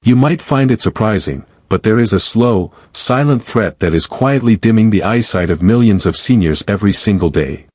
You might find it surprising, but there is a slow, silent threat that is quietly dimming the eyesight of millions of seniors every single day.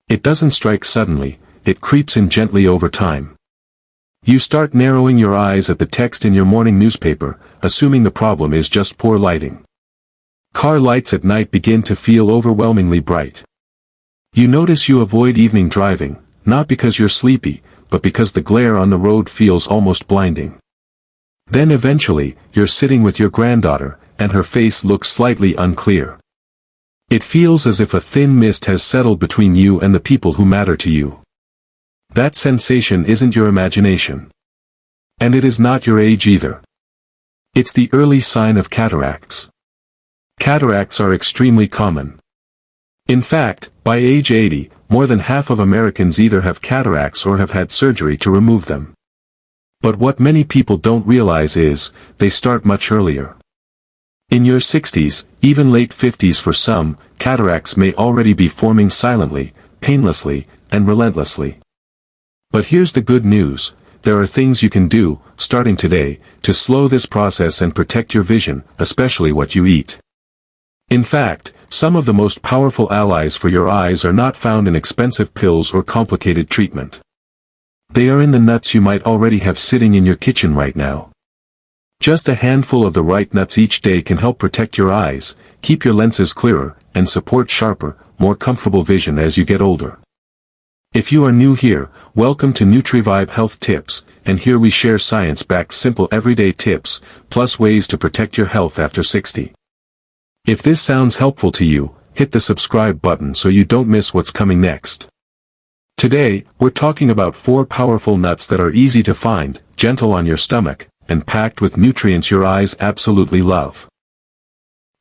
It doesn't strike suddenly, it creeps in gently over time. You start narrowing your eyes at the text in your morning newspaper, assuming the problem is just poor lighting. Car lights at night begin to feel overwhelmingly bright. You notice you avoid evening driving, not because you're sleepy, but because the glare on the road feels almost blinding. Then eventually, you're sitting with your granddaughter, and her face looks slightly unclear. It feels as if a thin mist has settled between you and the people who matter to you. That sensation isn't your imagination. And it is not your age either. It's the early sign of cataracts. Cataracts are extremely common. In fact, by age 80, more than half of Americans either have cataracts or have had surgery to remove them. But what many people don't realize is, they start much earlier. In your 60s, even late 50s for some, cataracts may already be forming silently, painlessly, and relentlessly. But here's the good news, there are things you can do, starting today, to slow this process and protect your vision, especially what you eat. In fact, some of the most powerful allies for your eyes are not found in expensive pills or complicated treatment. They are in the nuts you might already have sitting in your kitchen right now. Just a handful of the right nuts each day can help protect your eyes, keep your lenses clearer, and support sharper, more comfortable vision as you get older. If you are new here, welcome to NutriVibe Health Tips, and here we share science-backed simple everyday tips, plus ways to protect your health after 60. If this sounds helpful to you, hit the subscribe button so you don't miss what's coming next. Today, we're talking about 4 powerful nuts that are easy to find, gentle on your stomach, and packed with nutrients your eyes absolutely love.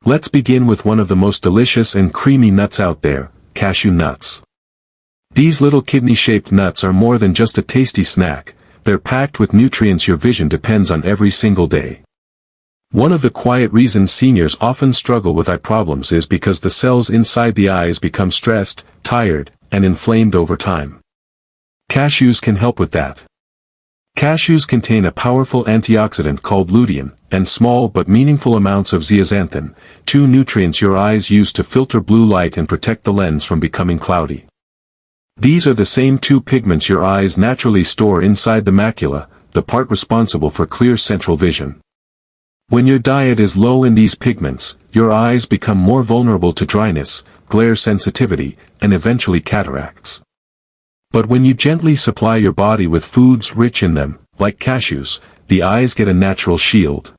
Let's begin with one of the most delicious and creamy nuts out there, cashew nuts. These little kidney-shaped nuts are more than just a tasty snack, they're packed with nutrients your vision depends on every single day. One of the quiet reasons seniors often struggle with eye problems is because the cells inside the eyes become stressed, tired, and inflamed over time. Cashews can help with that. Cashews contain a powerful antioxidant called lutein, and small but meaningful amounts of zeaxanthin, 2 nutrients your eyes use to filter blue light and protect the lens from becoming cloudy. These are the same 2 pigments your eyes naturally store inside the macula, the part responsible for clear central vision. When your diet is low in these pigments, your eyes become more vulnerable to dryness, glare sensitivity, and eventually cataracts. But when you gently supply your body with foods rich in them, like cashews, the eyes get a natural shield.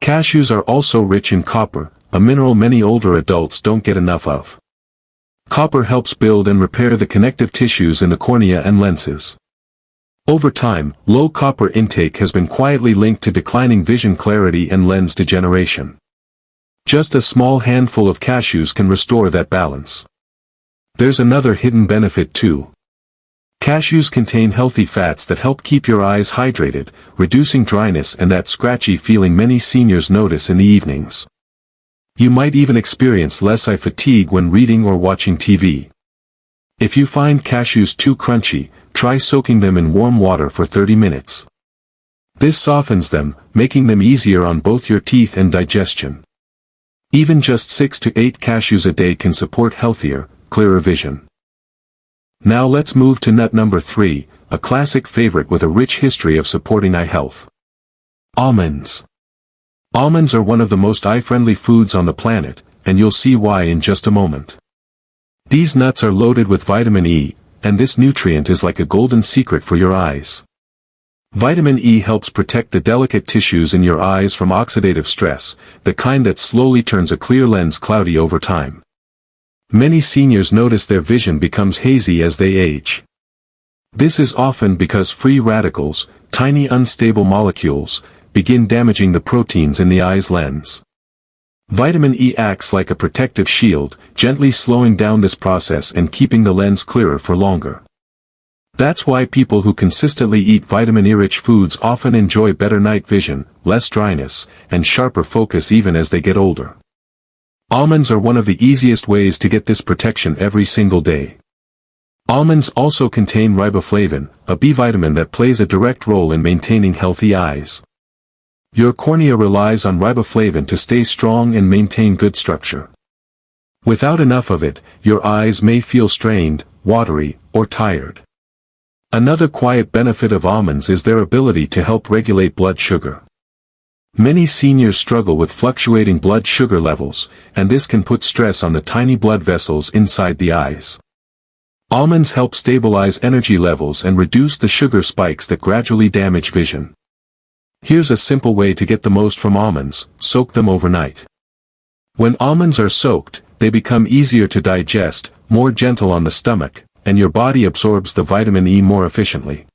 Cashews are also rich in copper, a mineral many older adults don't get enough of. Copper helps build and repair the connective tissues in the cornea and lenses. Over time, low copper intake has been quietly linked to declining vision clarity and lens degeneration. Just a small handful of cashews can restore that balance. There's another hidden benefit too. Cashews contain healthy fats that help keep your eyes hydrated, reducing dryness and that scratchy feeling many seniors notice in the evenings. You might even experience less eye fatigue when reading or watching TV. If you find cashews too crunchy, try soaking them in warm water for 30 minutes. This softens them, making them easier on both your teeth and digestion. Even just 6 to 8 cashews a day can support healthier, clearer vision. Now let's move to nut number 3, a classic favorite with a rich history of supporting eye health. Almonds. Almonds are one of the most eye-friendly foods on the planet, and you'll see why in just a moment. These nuts are loaded with vitamin E, and this nutrient is like a golden secret for your eyes. Vitamin E helps protect the delicate tissues in your eyes from oxidative stress, the kind that slowly turns a clear lens cloudy over time. Many seniors notice their vision becomes hazy as they age. This is often because free radicals, tiny unstable molecules, begin damaging the proteins in the eye's lens. Vitamin E acts like a protective shield, gently slowing down this process and keeping the lens clearer for longer. That's why people who consistently eat vitamin E-rich foods often enjoy better night vision, less dryness, and sharper focus even as they get older. Almonds are one of the easiest ways to get this protection every single day. Almonds also contain riboflavin, a B vitamin that plays a direct role in maintaining healthy eyes. Your cornea relies on riboflavin to stay strong and maintain good structure. Without enough of it, your eyes may feel strained, watery, or tired. Another quiet benefit of almonds is their ability to help regulate blood sugar. Many seniors struggle with fluctuating blood sugar levels, and this can put stress on the tiny blood vessels inside the eyes. Almonds help stabilize energy levels and reduce the sugar spikes that gradually damage vision. Here's a simple way to get the most from almonds: soak them overnight. When almonds are soaked, they become easier to digest, more gentle on the stomach, and your body absorbs the vitamin E more efficiently.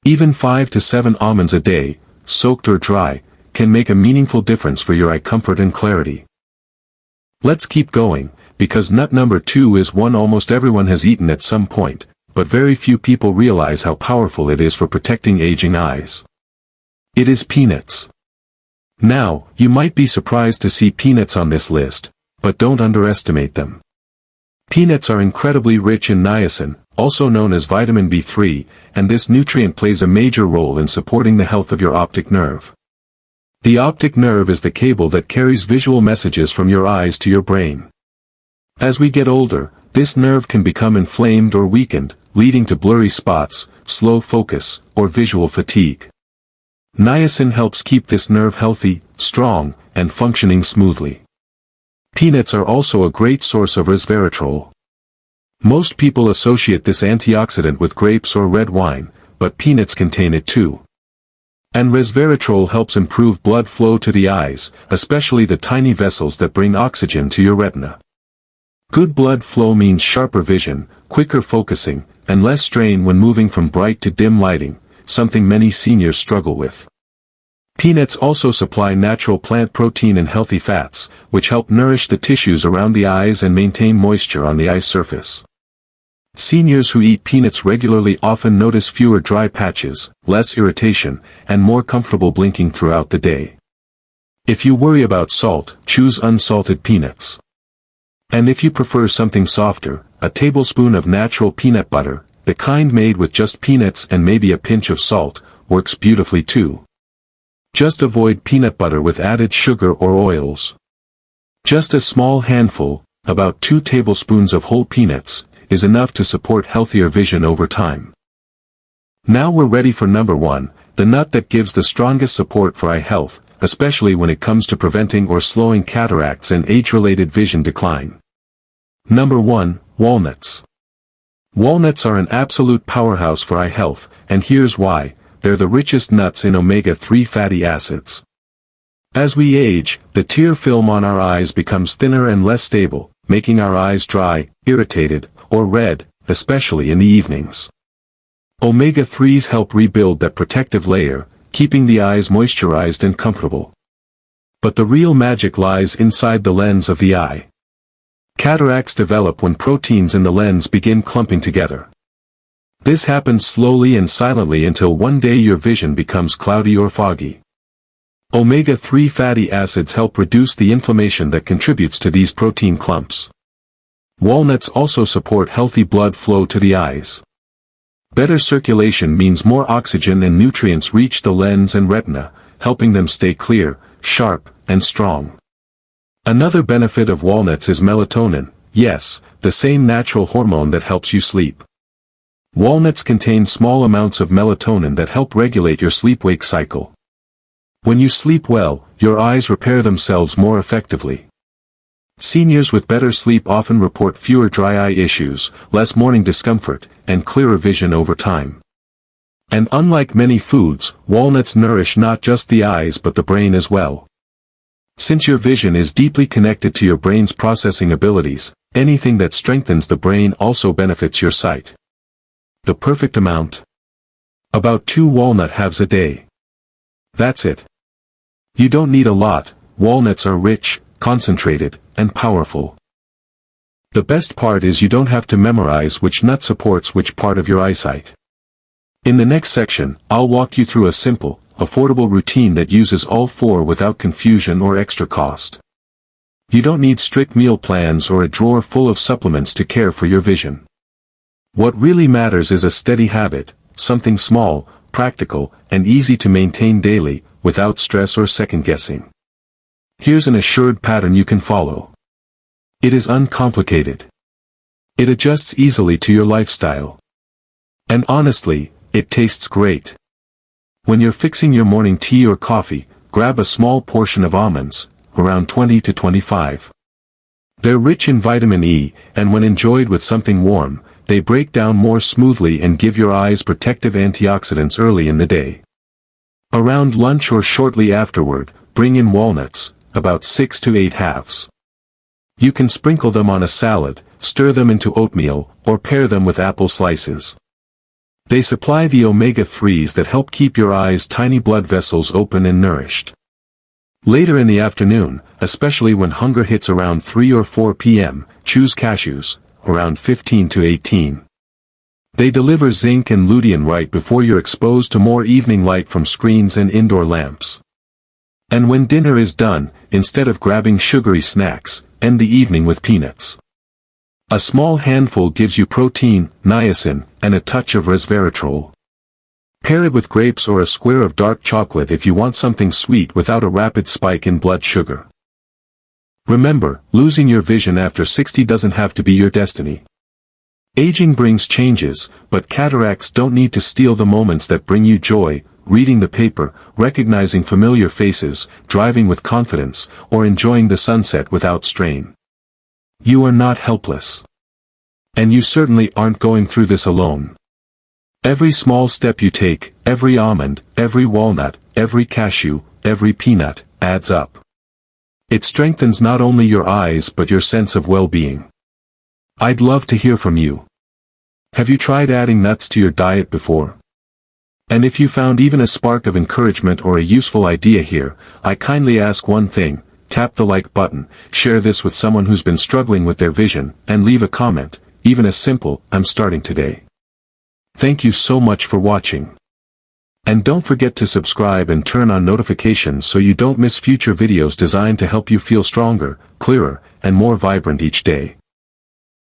Even 5 to 7 almonds a day, soaked or dry, can make a meaningful difference for your eye comfort and clarity. Let's keep going, because nut number 2 is one almost everyone has eaten at some point, but very few people realize how powerful it is for protecting aging eyes. It is peanuts. Now, you might be surprised to see peanuts on this list, but don't underestimate them. Peanuts are incredibly rich in niacin, also known as vitamin B3, and this nutrient plays a major role in supporting the health of your optic nerve. The optic nerve is the cable that carries visual messages from your eyes to your brain. As we get older, this nerve can become inflamed or weakened, leading to blurry spots, slow focus, or visual fatigue. Niacin helps keep this nerve healthy, strong, and functioning smoothly. Peanuts are also a great source of resveratrol. Most people associate this antioxidant with grapes or red wine, but peanuts contain it too. And resveratrol helps improve blood flow to the eyes, especially the tiny vessels that bring oxygen to your retina. Good blood flow means sharper vision, quicker focusing, and less strain when moving from bright to dim lighting, something many seniors struggle with. Peanuts also supply natural plant protein and healthy fats, which help nourish the tissues around the eyes and maintain moisture on the eye surface. Seniors who eat peanuts regularly often notice fewer dry patches, less irritation, and more comfortable blinking throughout the day. If you worry about salt, choose unsalted peanuts. And if you prefer something softer, a tablespoon of natural peanut butter, the kind made with just peanuts and maybe a pinch of salt, works beautifully too. Just avoid peanut butter with added sugar or oils. Just a small handful, about 2 tablespoons of whole peanuts, is enough to support healthier vision over time. Now we're ready for number 1, the nut that gives the strongest support for eye health, especially when it comes to preventing or slowing cataracts and age-related vision decline. Number 1, walnuts. Walnuts are an absolute powerhouse for eye health, and here's why: they're the richest nuts in omega-3 fatty acids. As we age, the tear film on our eyes becomes thinner and less stable, making our eyes dry, irritated, or red, especially in the evenings. Omega-3s help rebuild that protective layer, keeping the eyes moisturized and comfortable. But the real magic lies inside the lens of the eye. Cataracts develop when proteins in the lens begin clumping together. This happens slowly and silently until one day your vision becomes cloudy or foggy. Omega-3 fatty acids help reduce the inflammation that contributes to these protein clumps. Walnuts also support healthy blood flow to the eyes. Better circulation means more oxygen and nutrients reach the lens and retina, helping them stay clear, sharp, and strong. Another benefit of walnuts is melatonin, yes, the same natural hormone that helps you sleep. Walnuts contain small amounts of melatonin that help regulate your sleep-wake cycle. When you sleep well, your eyes repair themselves more effectively. Seniors with better sleep often report fewer dry eye issues, less morning discomfort, and clearer vision over time. And unlike many foods, walnuts nourish not just the eyes but the brain as well. Since your vision is deeply connected to your brain's processing abilities, anything that strengthens the brain also benefits your sight. The perfect amount? About 2 walnut halves a day. That's it. You don't need a lot. Walnuts are rich, concentrated, and powerful. The best part is you don't have to memorize which nut supports which part of your eyesight. In the next section, I'll walk you through a simple, affordable routine that uses all 4 without confusion or extra cost. You don't need strict meal plans or a drawer full of supplements to care for your vision. What really matters is a steady habit, something small, practical, and easy to maintain daily, without stress or second-guessing. Here's an assured pattern you can follow. It is uncomplicated. It adjusts easily to your lifestyle. And honestly, it tastes great. When you're fixing your morning tea or coffee, grab a small portion of almonds, around 20 to 25. They're rich in vitamin E, and when enjoyed with something warm, they break down more smoothly and give your eyes protective antioxidants early in the day. Around lunch or shortly afterward, bring in walnuts, about 6 to 8 halves. You can sprinkle them on a salad, stir them into oatmeal, or pair them with apple slices. They supply the omega-3s that help keep your eyes' tiny blood vessels open and nourished. Later in the afternoon, especially when hunger hits around 3 or 4 p.m., choose cashews, around 15 to 18. They deliver zinc and lutein right before you're exposed to more evening light from screens and indoor lamps. And when dinner is done, instead of grabbing sugary snacks, end the evening with peanuts. A small handful gives you protein, niacin, and a touch of resveratrol. Pair it with grapes or a square of dark chocolate if you want something sweet without a rapid spike in blood sugar. Remember, losing your vision after 60 doesn't have to be your destiny. Aging brings changes, but cataracts don't need to steal the moments that bring you joy: reading the paper, recognizing familiar faces, driving with confidence, or enjoying the sunset without strain. You are not helpless. And you certainly aren't going through this alone. Every small step you take, every almond, every walnut, every cashew, every peanut, adds up. It strengthens not only your eyes but your sense of well-being. I'd love to hear from you. Have you tried adding nuts to your diet before? And if you found even a spark of encouragement or a useful idea here, I kindly ask one thing: tap the like button, share this with someone who's been struggling with their vision, and leave a comment, even as simple, "I'm starting today." Thank you so much for watching. And don't forget to subscribe and turn on notifications so you don't miss future videos designed to help you feel stronger, clearer, and more vibrant each day.